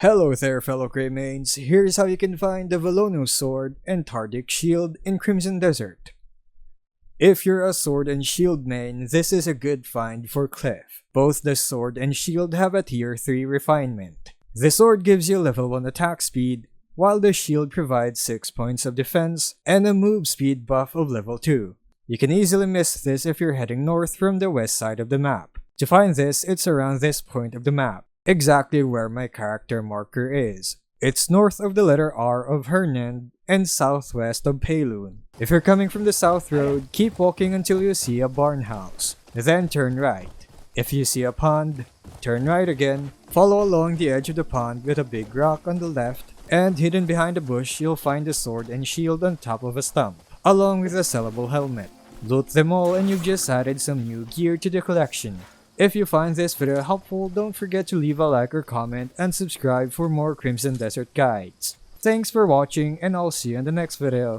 Hello there fellow Grey Mains, here's how you can find the Volono Sword and Tardik Shield in Crimson Desert. If you're a sword and shield main, this is a good find for Cliff. Both the sword and shield have a tier 3 refinement. The sword gives you level 1 attack speed, while the shield provides 6 points of defense and a move speed buff of level 2. You can easily miss this if you're heading north from the west side of the map. To find this, it's around this point of the map, exactly where my character marker is. It's north of the letter R of Hernand and southwest of Payloon. If you're coming from the south road, keep walking until you see a barn house. Then turn right. If you see a pond, turn right again. Follow along the edge of the pond with a big rock on the left, and hidden behind a bush you'll find a sword and shield on top of a stump, along with a sellable helmet. Loot them all and you've just added some new gear to the collection. If you find this video helpful, don't forget to leave a like or comment and subscribe for more Crimson Desert guides. Thanks for watching and I'll see you in the next video.